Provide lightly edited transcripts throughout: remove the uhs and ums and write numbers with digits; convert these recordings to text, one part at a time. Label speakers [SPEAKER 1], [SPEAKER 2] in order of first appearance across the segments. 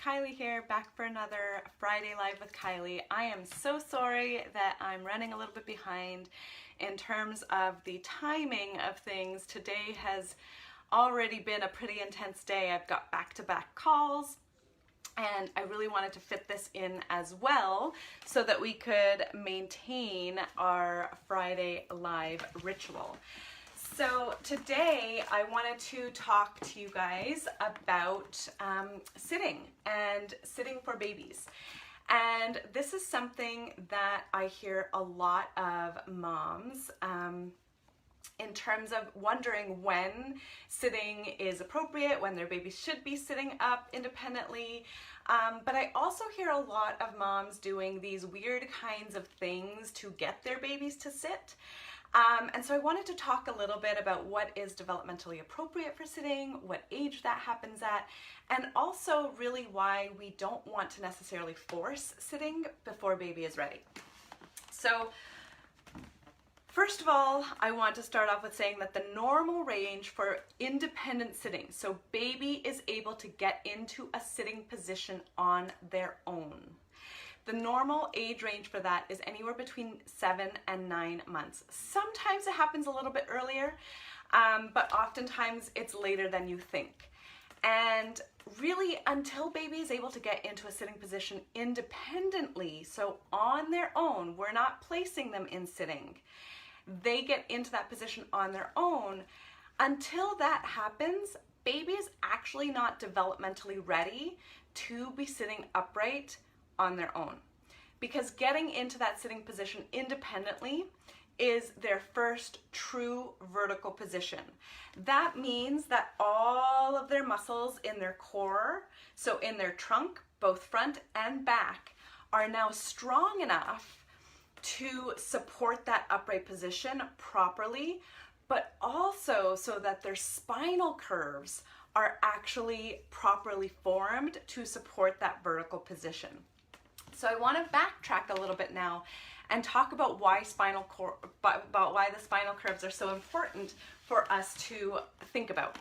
[SPEAKER 1] Kylie here, back for another Friday Live with Kylie. I am so sorry that I'm running a little bit behind in terms of the timing of things. Today has already been a pretty intense day. I've got back-to-back calls, and I really wanted to fit this in as well so that we could maintain our Friday Live ritual. So today I wanted to talk to you guys about sitting and sitting for babies. And this is something that I hear a lot of moms in terms of wondering when sitting is appropriate, when their babies should be sitting up independently. But I also hear a lot of moms doing these weird kinds of things to get their babies to sit. And so I wanted to talk a little bit about what is developmentally appropriate for sitting, what age that happens at, and also really why we don't want to necessarily force sitting before baby is ready. So first of all, I want to start off with saying that the normal range for independent sitting, so baby is able to get into a sitting position on their own. The normal age range for that is anywhere between 7 and 9 months. Sometimes it happens a little bit earlier, but oftentimes it's later than you think. And really, until baby is able to get into a sitting position independently, so on their own, we're not placing them in sitting, they get into that position on their own. Until that happens, baby is actually not developmentally ready to be sitting upright on their own, because getting into that sitting position independently is their first true vertical position. That means that all of their muscles in their core, so in their trunk, both front and back, are now strong enough to support that upright position properly, but also so that their spinal curves are actually properly formed to support that vertical position. So I want to backtrack a little bit now and talk about why the spinal curves are so important for us to think about.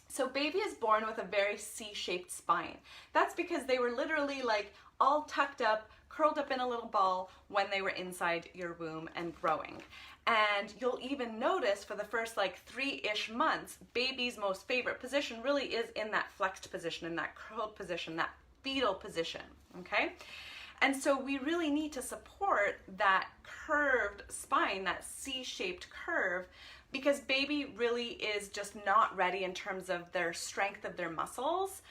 [SPEAKER 1] So baby is born with a very C-shaped spine. That's because they were literally like all tucked up, curled up in a little ball when they were inside your womb and growing. And you'll even notice for the first like 3-ish months, baby's most favorite position really is in that flexed position, in that curled position, that fetal position, okay? And so we really need to support that curved spine, that C-shaped curve, because baby really is just not ready in terms of their strength of their muscles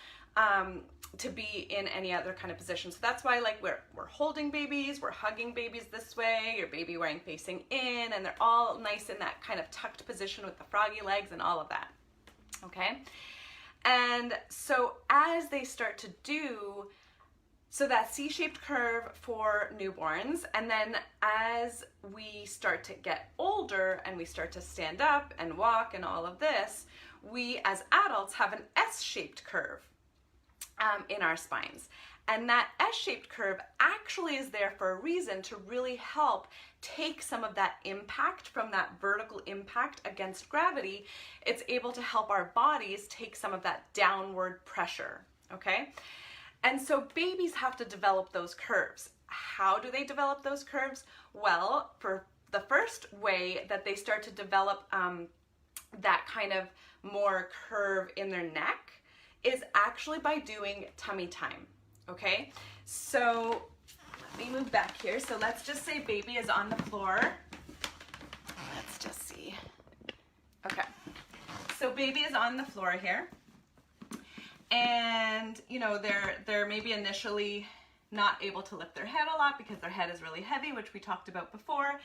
[SPEAKER 1] to be in any other kind of position. So that's why like we're holding babies, we're hugging babies this way, your baby wearing facing in, and they're all nice in that kind of tucked position with the froggy legs and all of that, okay? And so as they start to do so that C-shaped curve for newborns, and then as we start to get older and we start to stand up and walk and all of this, we as adults have an S-shaped curve in our spines. And that S-shaped curve actually is there for a reason, to really help take some of that impact from that vertical impact against gravity. It's able to help our bodies take some of that downward pressure, okay? And so babies have to develop those curves. How do they develop those curves? Well, for the first way that they start to develop that kind of more curve in their neck is actually by doing tummy time, okay? So let me move back here. So let's just say baby is on the floor. Let's just see. Okay, so baby is on the floor here. And you know, they're maybe initially not able to lift their head a lot because their head is really heavy, which we talked about before.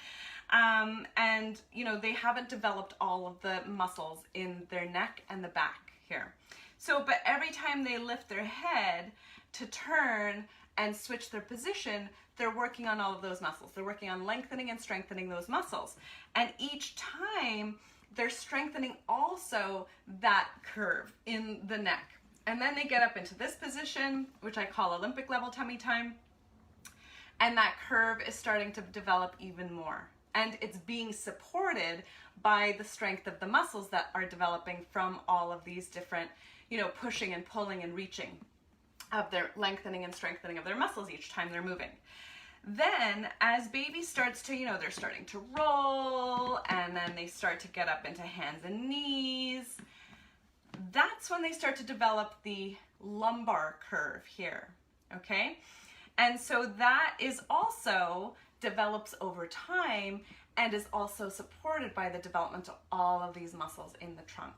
[SPEAKER 1] And you know, they haven't developed all of the muscles in their neck and the back here. So, but every time they lift their head to turn and switch their position, they're working on all of those muscles. They're working on lengthening and strengthening those muscles. And each time they're strengthening also that curve in the neck. And then they get up into this position, which I call Olympic level tummy time. And that curve is starting to develop even more. And it's being supported by the strength of the muscles that are developing from all of these different, you know, pushing and pulling and reaching. of their lengthening and strengthening of their muscles each time they're moving. Then as baby starts to, they're starting to roll, and then they start to get up into hands and knees, that's when they start to develop the lumbar curve here, okay? And so that is also develops over time and is also supported by the development of all of these muscles in the trunk.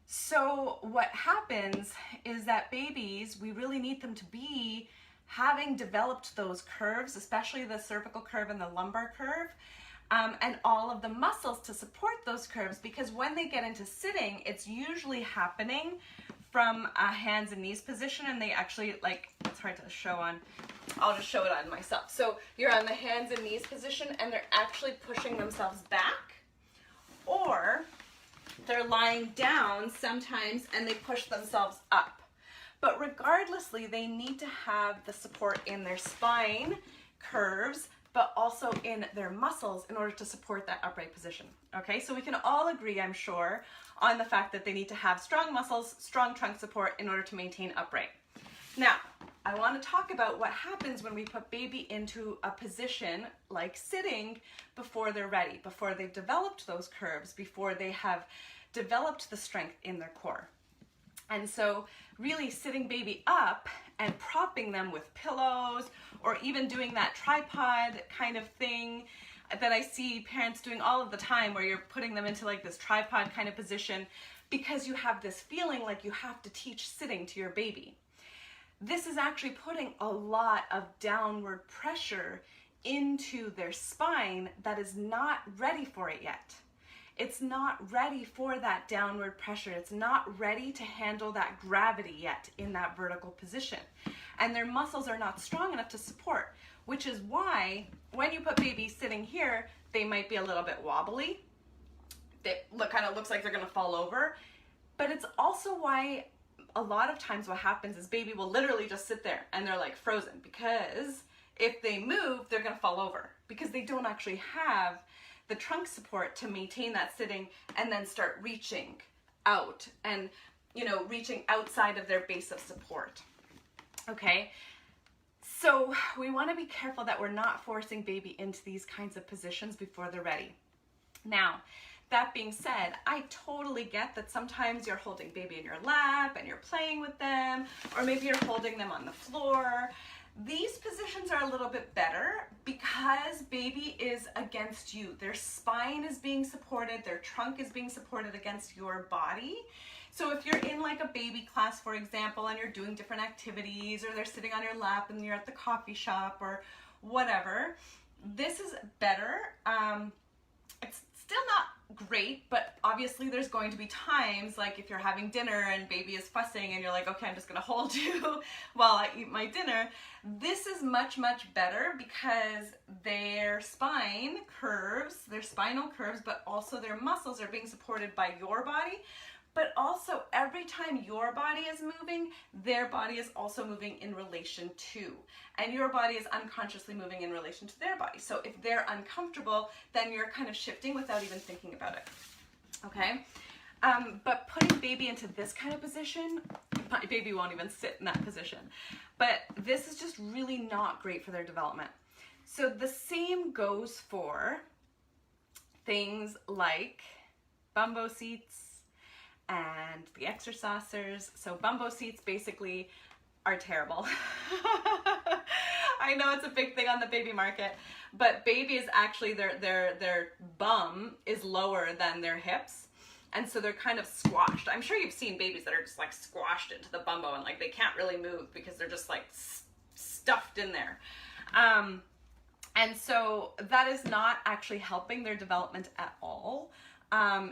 [SPEAKER 1] So what happens is that babies, we really need them to be having developed those curves, especially the cervical curve and the lumbar curve, and all of the muscles to support those curves, because when they get into sitting, it's usually happening from a hands and knees position, and they actually, like, it's hard to show on, I'll just show it on myself. So you're on the hands and knees position, and they're actually pushing themselves back, or they're lying down sometimes and they push themselves up. But regardlessly, they need to have the support in their spine curves, but also in their muscles in order to support that upright position. Okay, so we can all agree, I'm sure, on the fact that they need to have strong muscles, strong trunk support in order to maintain upright. Now, I want to talk about what happens when we put baby into a position like sitting before they're ready, before they've developed those curves, before they have developed the strength in their core. And so really sitting baby up and propping them with pillows, or even doing that tripod kind of thing that I see parents doing all of the time, where you're putting them into like this tripod kind of position because you have this feeling like you have to teach sitting to your baby. This is actually putting a lot of downward pressure into their spine that is not ready for it yet. It's not ready for that downward pressure. It's not ready to handle that gravity yet in that vertical position. And their muscles are not strong enough to support, which is why when you put baby sitting here, they might be a little bit wobbly. They kind of looks like they're gonna fall over. But it's also why a lot of times what happens is baby will literally just sit there and they're like frozen, because if they move, they're gonna fall over, because they don't actually have the trunk support to maintain that sitting and then start reaching out and, reaching outside of their base of support. Okay, so we want to be careful that we're not forcing baby into these kinds of positions before they're ready. Now, that being said, I totally get that sometimes you're holding baby in your lap and you're playing with them, or maybe you're holding them on the floor. These positions are a little bit better because baby is against you. Their spine is being supported, their trunk is being supported against your body. So if you're in like a baby class, for example, and you're doing different activities, or they're sitting on your lap and you're at the coffee shop or whatever, this is better. It's still not great, but obviously there's going to be times, like if you're having dinner and baby is fussing and you're like, okay, I'm just gonna hold you while I eat my dinner. This is much, much better because their spine curves, their spinal curves, but also their muscles are being supported by your body. But also every time your body is moving, their body is also moving in relation to. And your body is unconsciously moving in relation to their body. So if they're uncomfortable, then you're kind of shifting without even thinking about it. Okay? But putting baby into this kind of position, my baby won't even sit in that position. But this is just really not great for their development. So the same goes for things like bumbo seats and the exercisers. So bumbo seats basically are terrible. I know it's a big thing on the baby market, but baby is actually, their bum is lower than their hips, and so they're kind of squashed. I'm sure you've seen babies that are just like squashed into the bumbo and like they can't really move because they're just like stuffed in there. And so that is not actually helping their development at all.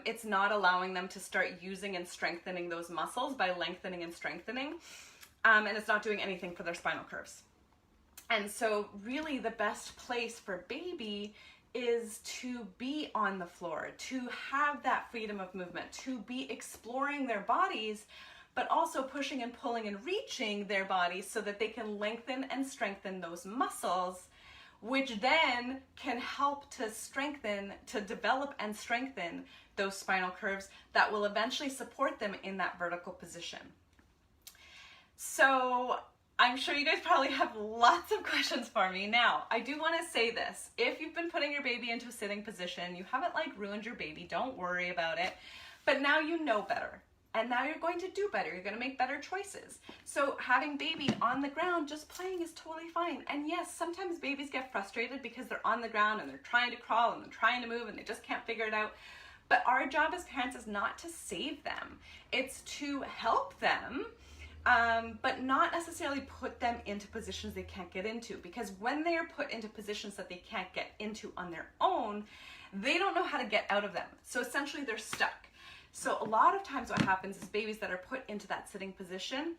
[SPEAKER 1] It's not allowing them to start using and strengthening those muscles by lengthening and strengthening. And it's not doing anything for their spinal curves. And so really the best place for baby is to be on the floor, to have that freedom of movement, to be exploring their bodies, but also pushing and pulling and reaching their bodies so that they can lengthen and strengthen those muscles, which then can help to strengthen, to develop and strengthen those spinal curves that will eventually support them in that vertical position. So I'm sure you guys probably have lots of questions for me. Now, I do want to say this. If you've been putting your baby into a sitting position, you haven't like ruined your baby, don't worry about it. But now you know better. And now you're going to do better. You're going to make better choices. So having baby on the ground just playing is totally fine. And yes, sometimes babies get frustrated because they're on the ground and they're trying to crawl and they're trying to move and they just can't figure it out. But our job as parents is not to save them. It's to help them, but not necessarily put them into positions they can't get into. Because when they are put into positions that they can't get into on their own, they don't know how to get out of them. So essentially they're stuck. So a lot of times what happens is babies that are put into that sitting position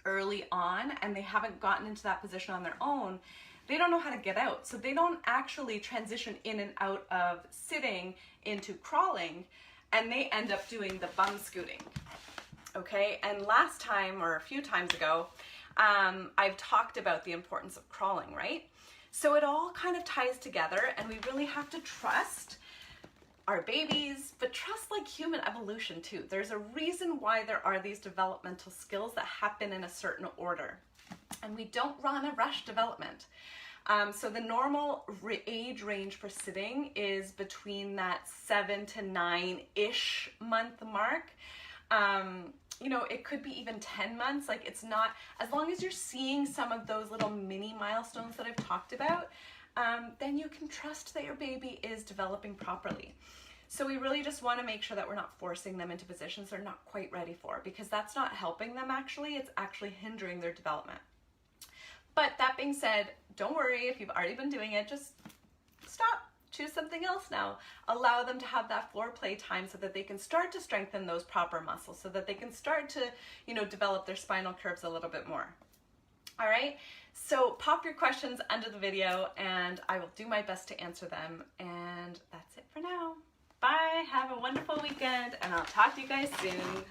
[SPEAKER 1] early on and they haven't gotten into that position on their own, they don't know how to get out. So they don't actually transition in and out of sitting into crawling, and they end up doing the bum scooting. Okay, and last time or a few times ago, I've talked about the importance of crawling, right? So it all kind of ties together, and we really have to trust our babies, but trust like human evolution too. There's a reason why there are these developmental skills that happen in a certain order, and we don't run a rush development. So the normal age range for sitting is between that 7 to 9-ish month mark. You know, it could be even 10 months. Like, it's not, as long as you're seeing some of those little mini milestones that I've talked about, then you can trust that your baby is developing properly. So we really just want to make sure that we're not forcing them into positions they're not quite ready for, because that's not helping them actually, it's actually hindering their development. But that being said, don't worry if you've already been doing it, just stop, choose something else now. Allow them to have that floor play time so that they can start to strengthen those proper muscles, so that they can start to, you know, develop their spinal curves a little bit more. All right, so pop your questions under the video and I will do my best to answer them. And that's it for now. Bye, have a wonderful weekend, and I'll talk to you guys soon.